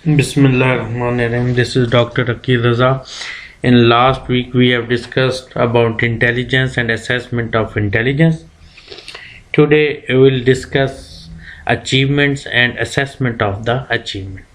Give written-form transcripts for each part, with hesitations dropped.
Bismillahirrahmanirrahim. This is Dr. Akil Raza. In last week, we have discussed about intelligence and assessment of intelligence. Today, we will discuss achievements and assessment of the achievement.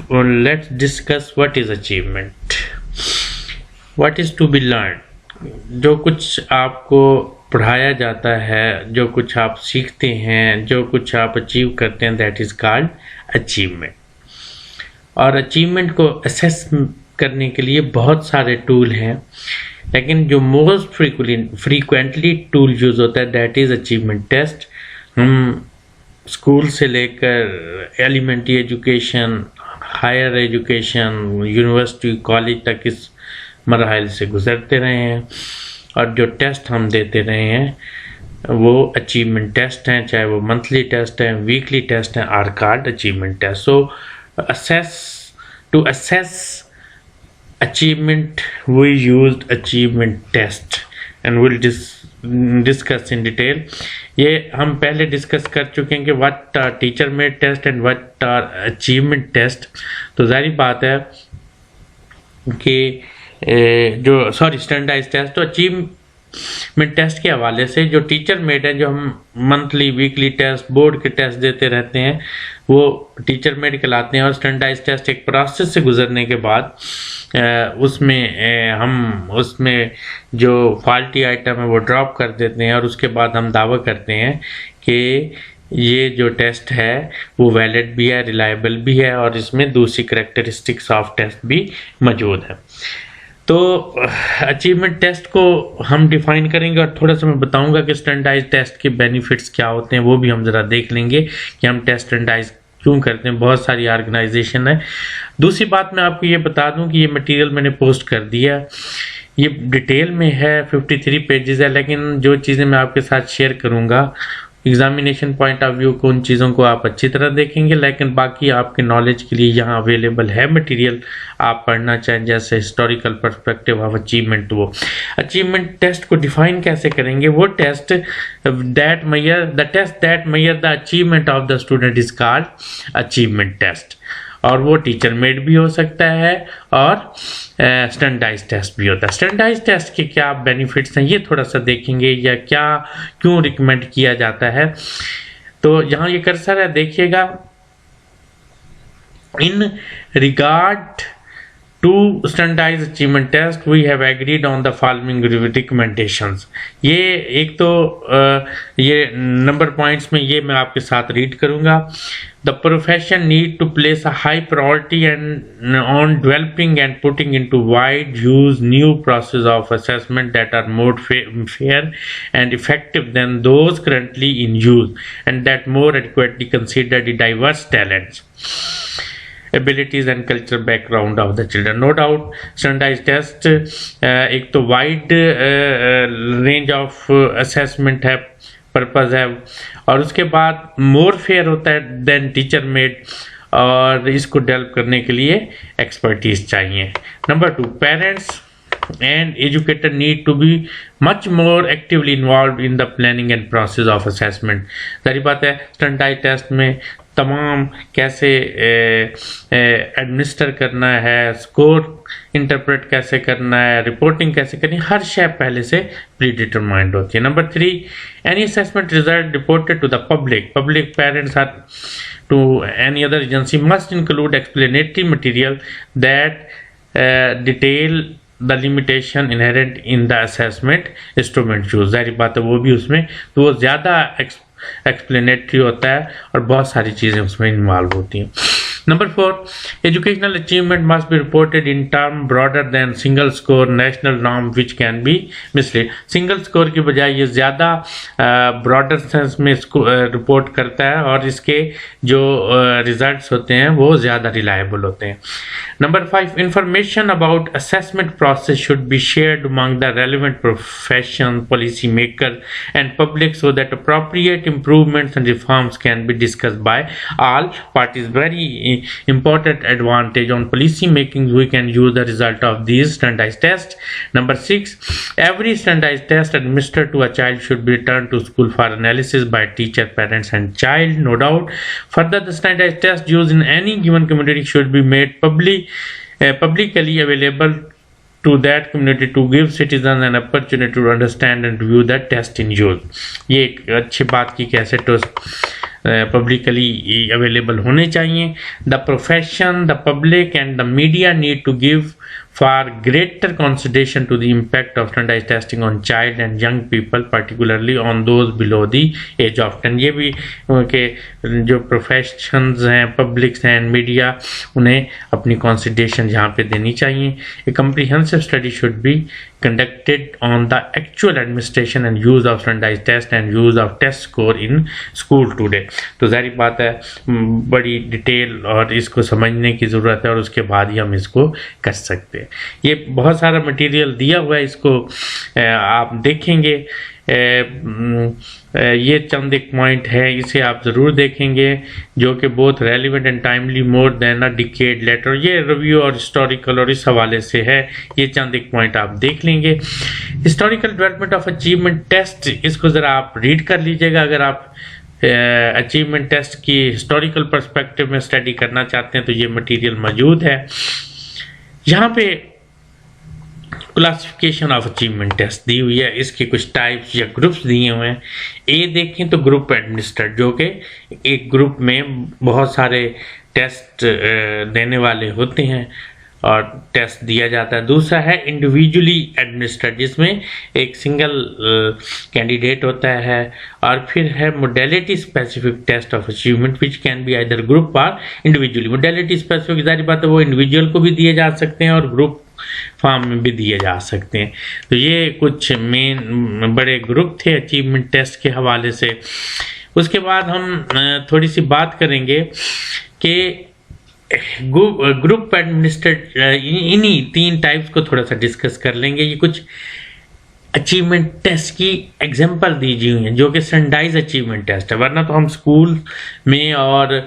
Well, let's discuss what is achievement. What is to be learned? जो कुछ आपको पढ़ाया जाता है, जो कुछ आप सीखते हैं, जो कुछ आप अचीव करते हैं, दैट इज कॉल्ड अचीवमेंट। और अचीवमेंट को असेस करने के लिए बहुत सारे टूल हैं, लेकिन जो मोस्ट फ्रीक्वेंटली टूल यूज होता है दैट इज अचीवमेंट टेस्ट। हम स्कूल से लेकर elementary education, higher education, university, college तक इस मरहल से गुजरते रहे हैं, और जो टेस्ट हम देते रहे हैं वो अचीवमेंट टेस्ट हैं, चाहे वो मंथली टेस्ट हैं, वीकली टेस्ट हैं, are called achievement test. So to assess achievement we used achievement test and will discuss in detail. ये हम पहले डिस्कस कर चुके हैं कि what are teacher made test and what are achievement test. तो जाहिर बात है कि स्टैंडर्डाइज टेस्ट, तो अचीवमेंट टेस्ट के हवाले से जो टीचर मेड है, जो हम मंथली वीकली टेस्ट, बोर्ड के टेस्ट देते रहते हैं, वो टीचर मेड कहलाते हैं। और स्टैंडर्डाइज टेस्ट एक प्रोसेस से गुजरने के बाद उसमें जो फॉल्टी आइटम है वो ड्रॉप कर देते हैं, और उसके बाद हम दावा करते हैं कि ये जो टेस्ट है वो वैलिड भी है, रिलायबल भी है, और इसमें दूसरी करैक्टरिस्टिक्स ऑफ टेस्ट भी मौजूद है। तो अचीवमेंट टेस्ट को हम डिफाइन करेंगे और थोड़ा सा मैं बताऊंगा कि स्टैंडर्डाइज टेस्ट के बेनिफिट्स क्या होते हैं, वो भी हम ज़रा देख लेंगे कि हम टेस्ट स्टैंडर्डाइज क्यों करते हैं। बहुत सारी ऑर्गेनाइजेशन है। दूसरी बात मैं आपको ये बता दूं कि ये मटेरियल मैंने पोस्ट कर दिया, ये डिटेल में है, 53 पेजेस है, लेकिन जो चीज़ें मैं आपके साथ शेयर करूँगा एग्जामिनेशन पॉइंट ऑफ व्यू को, उन चीज़ों को आप अच्छी तरह देखेंगे, लेकिन बाकी आपके नॉलेज के लिए यहाँ अवेलेबल है मटेरियल, आप पढ़ना चाहें, जैसे हिस्टोरिकल पर्सपेक्टिव ऑफ अचीवमेंट। वो अचीवमेंट टेस्ट को डिफाइन कैसे करेंगे? वो test that measure the achievement of the student is called achievement test, और वो टीचर मेड भी हो सकता है और स्टैंडर्डाइज टेस्ट भी होता है। स्टैंडर्डाइज टेस्ट के क्या बेनिफिट्स हैं ये थोड़ा सा देखेंगे, या क्या क्यों रिकमेंड किया जाता है। तो यहाँ ये कर्सर है, देखिएगा। In regard to standardize achievement test we have agreed on the following recommendations. ये एक तो ये नंबर पॉइंट्स में ये मैं आपके साथ रीड करूंगा। The profession need to place a high priority on developing and putting into wide use new process of assessment that are more fair and effective than those currently in use, and that more adequately consider the diverse talents, abilities and cultural background of the children. No doubt standardized test एक तो wide range of assessment है, purpose है, और उसके बाद मोर fair होता है then teacher made, और इसको डेवलप करने के लिए एक्सपर्टीज चाहिए। Number 2, parents and educator need to be much more actively involved in the planning and process of assessment। सारी बात है, स्टैंडर्डाइज टेस्ट में तमाम कैसे एडमिनिस्टर करना है, स्कोर इंटरप्रेट कैसे करना है, रिपोर्टिंग कैसे करनी है, हर शय पहले से प्री डिटरमाइंड होती है। Number 3, any assessment result reported to the public parents are to any other agency must include explanatory material that detail the limitation inherent in the assessment instrument choose। जाहिर बात है वो भी उसमें तो वो ज़्यादा एक्सप्लेनेटरी होता है और बहुत सारी चीज़ें उसमें इन्वॉल्व होती हैं। Number 4, educational achievement must be reported in term broader than single score national norm which can be mislead। Single score की बजाय ये ज़्यादा ब्रॉडर सेंस में इसको रिपोर्ट करता है, और इसके जो रिजल्ट्स होते हैं वो ज़्यादा रिलायबल होते हैं। Number 5, information about assessment process should be shared among the relevant profession, policy maker and public so that appropriate improvements and reforms can be discussed by all parties। Very important advantage on policy making, we can use the result of these standardized tests. Number 6, every standardized test administered to a child should be returned to school for analysis by teacher, parents and child, no doubt. Further, the standardized test used in any given community should be made publicly available to that community to give citizens an opportunity to understand and review the test in use. ये एक अच्छी बात की कैसे publicly available होने चाहिए. The profession, the public and the media need to give far greater consideration to the impact of standardized testing on child and young people, particularly on those below the age of 10. ये भी के जो professions हैं, publics हैं, media, उन्हें अपनी consideration यहाँ पे देनी चाहिए. A comprehensive study should be conducted on the actual administration and use of standardized test and use of test score in school today. तो जाहिर बात है बड़ी डिटेल और इसको समझने की ज़रूरत है और उसके बाद ही हम इसको कर सकते हैं. ये बहुत सारा मटेरियल दिया हुआ है, इसको आप देखेंगे. ये चंद एक पॉइंट है, इसे आप ज़रूर देखेंगे जो कि बहुत relevant and timely more than a decade later. ये रिव्यू और हिस्टोरिकल और इस हवाले से है. ये चंद एक पॉइंट आप देख लेंगे. Historical development of achievement test, इसको ज़रा आप रीड कर लीजिएगा अगर आप अचीवमेंट टेस्ट की हिस्टोरिकल पर्सपेक्टिव में स्टडी करना चाहते हैं तो ये मटेरियल मौजूद है. यहाँ पे क्लासिफिकेशन ऑफ अचीवमेंट टेस्ट दी हुई है, इसके कुछ टाइप्स या ग्रुप्स दिए हुए हैं. ए देखें तो ग्रुप एडमिनिस्ट्रेड, जो कि एक ग्रुप में बहुत सारे टेस्ट देने वाले होते हैं और टेस्ट दिया जाता है. दूसरा है इंडिविजुअली एडमिनिस्ट्रेड, जिसमें एक सिंगल कैंडिडेट होता है. और फिर है modality specific test of achievement which can be either group or individually. Modality specific जारी बात है वो इंडिविजुअल को भी दिए जा सकते हैं और ग्रुप फॉर्म में भी दिए जा सकते हैं. तो ये कुछ मेन बड़े ग्रुप थे अचीवमेंट टेस्ट के हवाले से. उसके बाद हम थोड़ी सी बात करेंगे कि ग्रुप एडमिनिस्ट्रेड, इन्हीं 3 टाइप्स को थोड़ा सा डिस्कस कर लेंगे. ये कुछ अचीवमेंट टेस्ट की एग्जांपल दी हुई हैं जो कि स्टैंडर्डाइज अचीवमेंट टेस्ट है. वरना तो हम स्कूल में और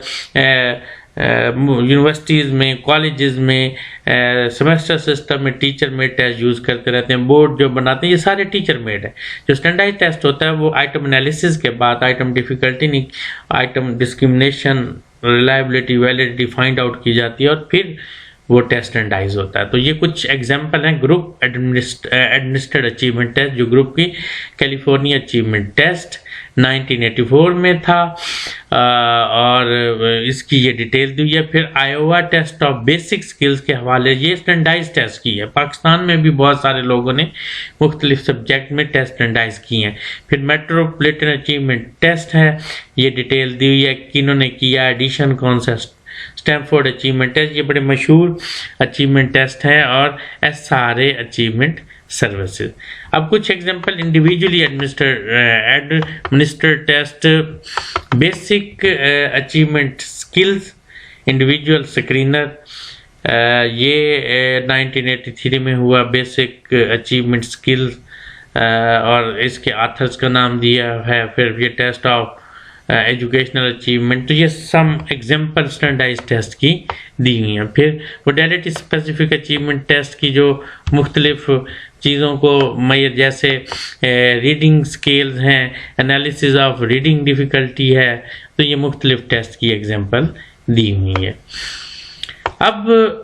यूनिवर्सिटीज़ में, कॉलेजेस में, सेमेस्टर सिस्टम में टीचर मेड टेस्ट यूज़ करते रहते हैं. बोर्ड जो बनाते हैं ये सारे टीचर मेड है. जो स्टैंडर्डाइज टेस्ट होता है वो आइटम एनालिसिस के बाद item difficulty, item discrimination, reliability, validity find out की जाती है और फिर वो टेस्ट स्टैंडर्डाइज होता है. तो ये कुछ एग्जांपल हैं ग्रुप एडमिनिस्ट्रेड अचीवमेंट टेस्ट, जो ग्रुप की कैलिफोर्निया अचीवमेंट टेस्ट 1984 में था और इसकी ये डिटेल दी हुई है. फिर Iowa test of basic skills के हवाले, ये स्टैंडर्डाइज टेस्ट की है. पाकिस्तान में भी बहुत सारे लोगों ने मुख्तलिफ सब्जेक्ट में टेस्ट स्टैंडर्डाइज किए हैं. फिर मेट्रोपॉलिटन अचीवमेंट टेस्ट है, ये डिटेल दी हुई है किन्होंने किया, एडिशन कौन सा. स्टैनफोर्ड अचीवमेंट टेस्ट, ये बड़े मशहूर अचीवमेंट टेस्ट हैं. और SRA अचीवमेंट सर्विसेज. अब कुछ example individually administered test, basic achievement skills, individual screener, ये 1983 में हुआ. बेसिक अचीवमेंट स्किल्स और इसके ऑथर्स का नाम दिया है. फिर ये टेस्ट ऑफ एजुकेशनल अचीवमेंट. तो ये सम एग्जांपल स्टैंडर्डाइज टेस्ट की दी हुई हैं. फिर मोडेलिटी स्पेसिफिक अचीवमेंट टेस्ट की जो मुख्तलिफ चीज़ों को मैयर, जैसे रीडिंग स्केल्स हैं, एनालिसिस ऑफ रीडिंग डिफ़िकल्टी है. तो ये मुख्तलिफ टेस्ट की एग्जांपल दी हुई है. अब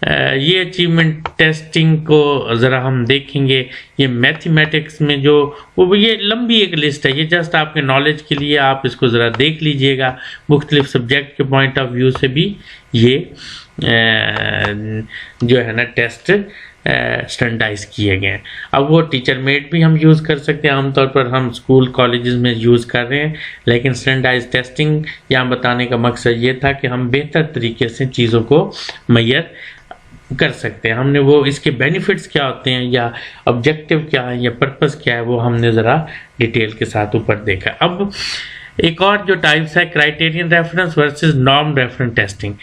ये अचीवमेंट टेस्टिंग को ज़रा हम देखेंगे. ये मैथमेटिक्स में जो वो ये लंबी एक लिस्ट है, ये जस्ट आपके नॉलेज के लिए आप इसको ज़रा देख लीजिएगा. मुख्तलिफ सब्जेक्ट के पॉइंट ऑफ व्यू से भी ये जो है ना टेस्ट स्टैंडर्डाइज किए गए हैं. अब वो टीचर मेड भी हम यूज़ कर सकते हैं, आमतौर पर हम स्कूल कॉलेजेस में यूज़ कर रहे हैं. लेकिन स्टैंडर्डाइज टेस्टिंग यहाँ बताने का मकसद ये था कि हम बेहतर तरीके से चीज़ों को मैयर कर सकते हैं. हमने वो इसके बेनिफिट्स क्या होते हैं या ऑब्जेक्टिव क्या है या पर्पस क्या है वो हमने ज़रा डिटेल के साथ ऊपर देखा. अब एक और जो टाइप्स है criterion reference versus norm reference testing.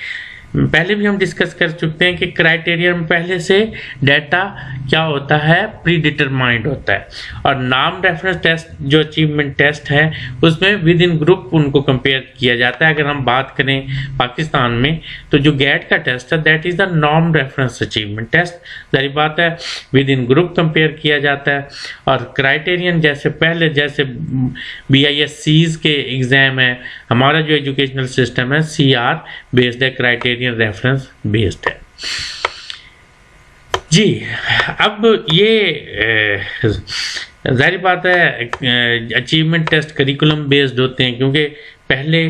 पहले भी हम डिस्कस कर चुके हैं कि क्राइटेरिया में पहले से डाटा क्या होता है, प्री डिटरमाइंड होता है, और नाम रेफरेंस टेस्ट जो अचीवमेंट टेस्ट है उसमें विद इन ग्रुप उनको कंपेयर किया जाता है। अगर हम बात करें पाकिस्तान में तो जो गैट का टेस्ट है that is the norm reference achievement test, जारी बात है विद इन ग्रुप कंपेयर किया जाता है। और क्राइटेरियन जैसे पहले जैसे BISCs के एग्जाम है, हमारा जो एजुकेशनल सिस्टम है CR बेस्ड है, क्राइटेरियन रेफरेंस बेस्ड है जी। अब ये जाहिर बात है अचीवमेंट टेस्ट करिकुलम बेस्ड होते हैं, क्योंकि पहले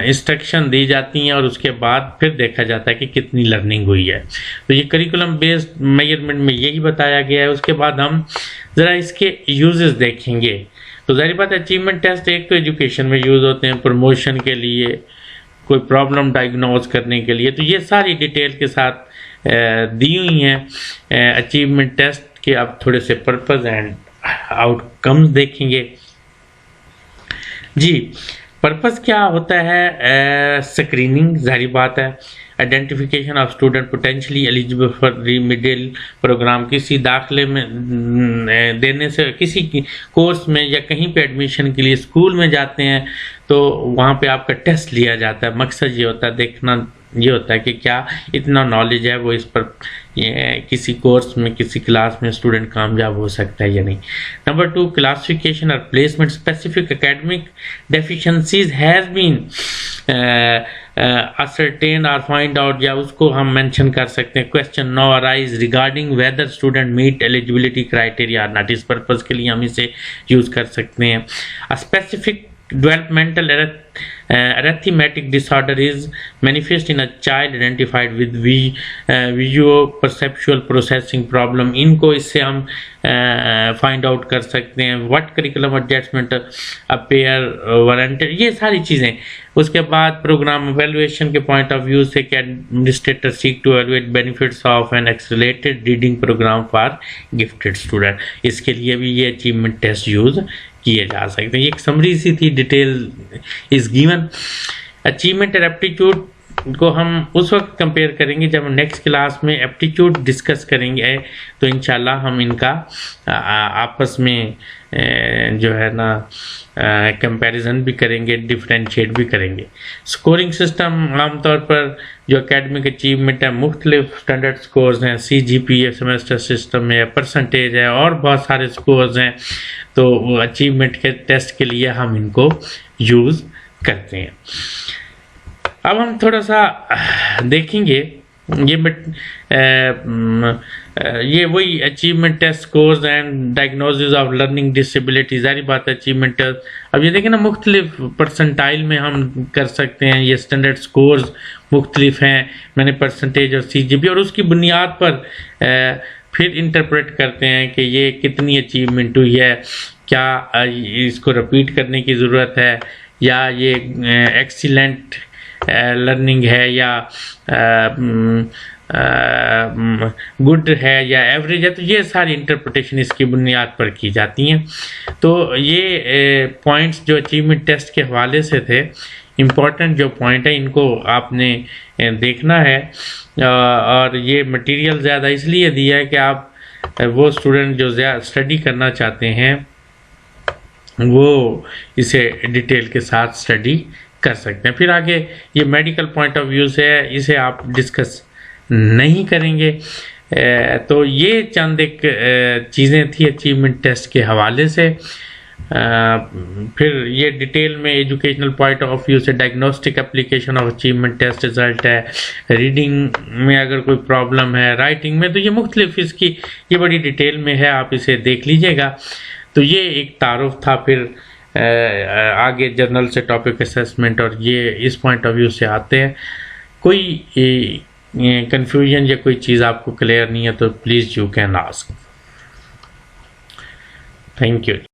इंस्ट्रक्शन दी जाती हैं और उसके बाद फिर देखा जाता है कि कितनी लर्निंग हुई है। तो ये करिकुलम बेस्ड मेजरमेंट में यही बताया गया है। उसके बाद हम ज़रा इसके यूजेस देखेंगे। तो जाहिर बात है अचीवमेंट टेस्ट एक तो एजुकेशन में यूज़ होते हैं, प्रमोशन के लिए, कोई प्रॉब्लम डायग्नोज करने के लिए, तो ये सारी डिटेल के साथ दी हुई हैं अचीवमेंट टेस्ट के। अब थोड़े से पर्पस एंड आउटकम्स देखेंगे जी। पर्पस क्या होता है? स्क्रीनिंग, जाहिर बात है identification of student potentially eligible for remedial program, किसी दाखिले में देने से किसी कोर्स में या कहीं पे एडमिशन के लिए स्कूल में जाते हैं तो वहाँ पे आपका टेस्ट लिया जाता है। मकसद ये होता है, देखना ये होता है कि क्या इतना नॉलेज है वो इस पर किसी कोर्स में किसी क्लास में स्टूडेंट कामयाब हो सकता है या नहीं। नंबर 2, क्लासिफिकेशन और placement specific academic deficiencies has been ascertain or find out, या उसको हम मेंशन कर सकते हैं। Question no arise regarding whether student meet eligibility criteria not, इस पर्पज के लिए हम इसे यूज कर सकते हैं। A specific developmental arithmetic disorder is manifest in a child identified with visual perceptual processing problem, इनको इससे हम फाइंड आउट कर सकते हैं। What curriculum adjustment appear warranted, ये सारी चीज़ें। उसके बाद प्रोग्राम एवेल्युएशन के पॉइंट ऑफ व्यू से कि administrator seek to evaluate benefits of an accelerated reading program for gifted student, इसके लिए भी ये अचीवमेंट टेस्ट यूज किए जा सकते हैं। ये एक समरी सी थी, डिटेल इज गिवन। अचीवमेंट और एप्टीट्यूड को हम उस वक्त कंपेयर करेंगे जब हम नेक्स्ट क्लास में एप्टीट्यूड डिस्कस करेंगे, तो इंशाल्लाह हम इनका आपस में जो है ना कंपैरिजन भी करेंगे, डिफरेंशिएट भी करेंगे। स्कोरिंग सिस्टम आमतौर पर जो एकेडमिक अचीवमेंट है मुख्तलिफ स्टैंडर्ड स्कोर्स हैं, CGPA सेमेस्टर सिस्टम है, परसेंटेज है और बहुत सारे स्कोर्स हैं। तो अचीवमेंट के टेस्ट के लिए हम इनको यूज़ करते हैं। अब हम थोड़ा सा देखेंगे ये वही achievement test scores and diagnosis of learning disability. जारी बात है अचीवमेंट टेस्ट, अब ये देखें ना मुख्तलिफ परसेंटाइल में हम कर सकते हैं, ये स्टैंडर्ड स्कोर्स मुख्तलिफ हैं। मैंने परसेंटेज और CGPA और उसकी बुनियाद पर फिर इंटरप्रेट करते हैं कि ये कितनी अचीवमेंट हुई है, क्या इसको रिपीट करने की ज़रूरत है, या ये एक्सीलेंट लर्निंग है, या गुड है, या एवरेज है। तो ये सारी इंटरप्रिटेशन इसकी बुनियाद पर की जाती हैं। तो ये पॉइंट्स जो अचीवमेंट टेस्ट के हवाले से थे, इम्पॉर्टेंट जो पॉइंट है इनको आपने देखना है। और ये मटेरियल ज़्यादा इसलिए दिया है कि आप वो स्टूडेंट जो स्टडी करना चाहते हैं वो इसे डिटेल के साथ स्टडी कर सकते हैं। फिर आगे ये मेडिकल पॉइंट ऑफ व्यू से है, इसे आप डिस्कस नहीं करेंगे। तो ये चंद एक चीज़ें थी अचीवमेंट टेस्ट के हवाले से। फिर ये डिटेल में एजुकेशनल पॉइंट ऑफ व्यू से diagnostic application of achievement test result है, रीडिंग में अगर कोई प्रॉब्लम है, राइटिंग में, तो ये मुख्तलिफ इसकी ये बड़ी डिटेल में है, आप इसे देख लीजिएगा। तो ये एक तारुफ था। फिर आगे जर्नल से टॉपिक असेसमेंट और ये इस पॉइंट ऑफ व्यू से आते हैं। कोई कंफ्यूजन या कोई चीज़ आपको क्लियर नहीं है तो please you can ask. Thank you.